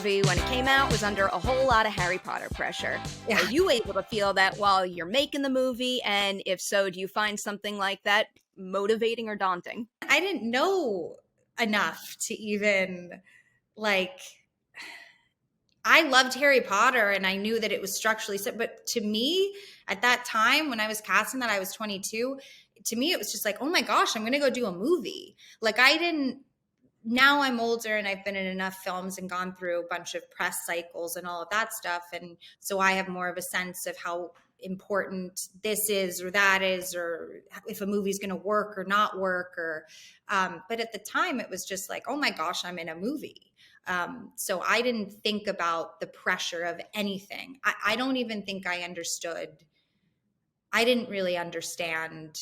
movie when it came out was under a whole lot of Harry Potter pressure. Yeah. Are you able to feel that while you're making the movie? And if so, do you find something like that motivating or daunting? I didn't know enough to even I loved Harry Potter and I knew that it was structurally set. But to me, at that time when I was casting that, I was 22, to me, it was just like, oh my gosh, I'm going to go do a movie. Now I'm older and I've been in enough films and gone through a bunch of press cycles and all of that stuff. And so I have more of a sense of how important this is or that is, or if a movie's going to work or not work. But at the time it was just like, oh my gosh, I'm in a movie. So I didn't think about the pressure of anything. I don't even think I understood. I didn't really understand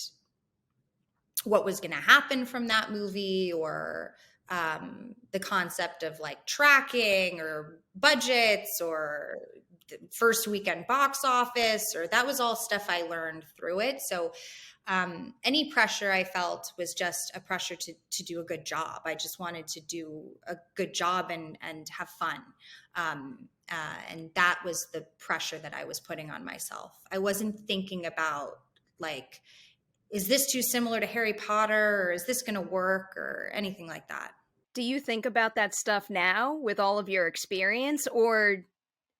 what was going to happen from that movie, or the concept of like tracking or budgets or the first weekend box office, or that was all stuff I learned through it. So any pressure I felt was just a pressure to do a good job. I just wanted to do a good job and have fun. And that was the pressure that I was putting on myself. I wasn't thinking about like, is this too similar to Harry Potter, or is this going to work, or anything like that? Do you think about that stuff now with all of your experience, or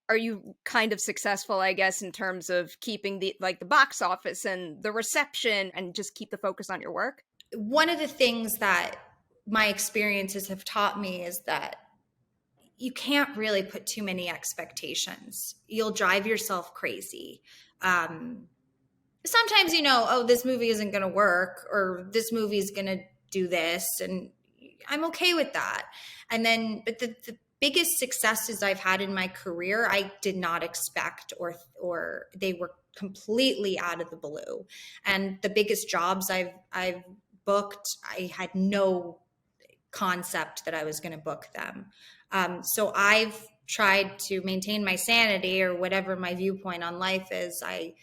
are you kind of successful, I guess, in terms of keeping the box office and the reception and just keep the focus on your work? One of the things that my experiences have taught me is that you can't really put too many expectations. You'll drive yourself crazy. Sometimes, this movie isn't going to work, or this movie is going to do this, and I'm okay with that. And then, but the biggest successes I've had in my career, I did not expect, or they were completely out of the blue. And the biggest jobs I've booked, I had no concept that I was going to book them. So I've tried to maintain my sanity, or whatever my viewpoint on life is. I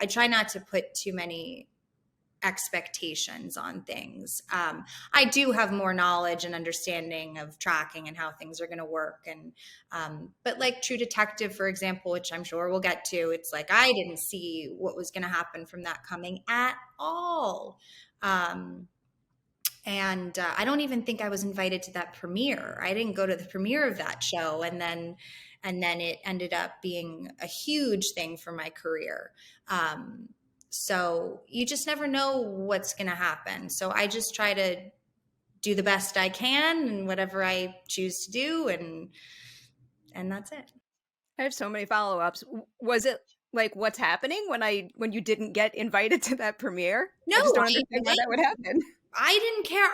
try not to put too many expectations on things. I do have more knowledge and understanding of tracking and how things are going to work. And, but like True Detective, for example, which I'm sure we'll get to, it's like, I didn't see what was going to happen from that coming at all. And I don't even think I was invited to that premiere. I didn't go to the premiere of that show. And then it ended up being a huge thing for my career. So you just never know what's going to happen. So I just try to do the best I can and whatever I choose to do. And that's it. I have so many follow-ups. Was it like what's happening when you didn't get invited to that premiere? No, I just don't understand why that would happen. I didn't care.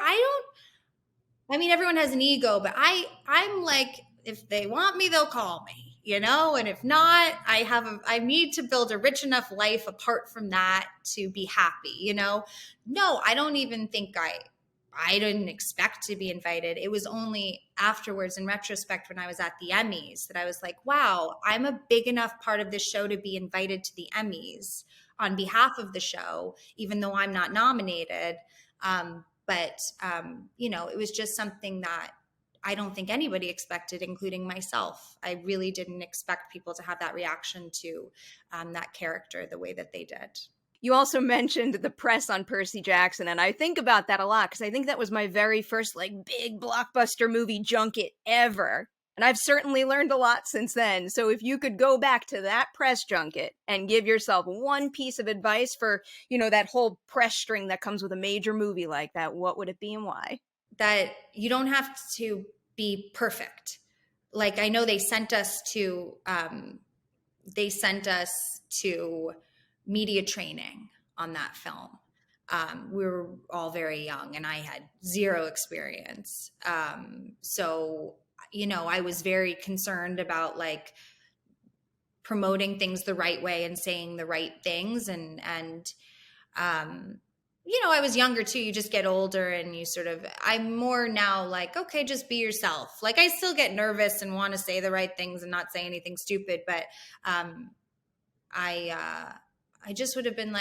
I mean, everyone has an ego, but I'm like, if they want me, they'll call me. And if not, I need to build a rich enough life apart from that to be happy, No, I don't even think I didn't expect to be invited. It was only afterwards, in retrospect, when I was at the Emmys, that I was like, wow, I'm a big enough part of this show to be invited to the Emmys on behalf of the show, even though I'm not nominated. But it was just something that I don't think anybody expected, including myself. I really didn't expect people to have that reaction to that character the way that they did. You also mentioned the press on Percy Jackson, and I think about that a lot because I think that was my very first big blockbuster movie junket ever. And I've certainly learned a lot since then. So if you could go back to that press junket and give yourself one piece of advice for, that whole press string that comes with a major movie like that, what would it be and why? That you don't have to be perfect. Like, I know they sent us to media training on that film. We were all very young and I had zero experience. So, I was very concerned about promoting things the right way and saying the right things. And I was younger too. You just get older and I'm more now okay, just be yourself. I still get nervous and want to say the right things and not say anything stupid, but I just would have been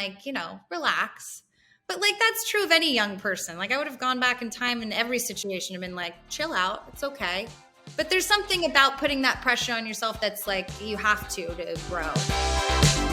relax. But that's true of any young person. I would have gone back in time in every situation and been chill out. It's okay. But there's something about putting that pressure on yourself that's like you have to grow.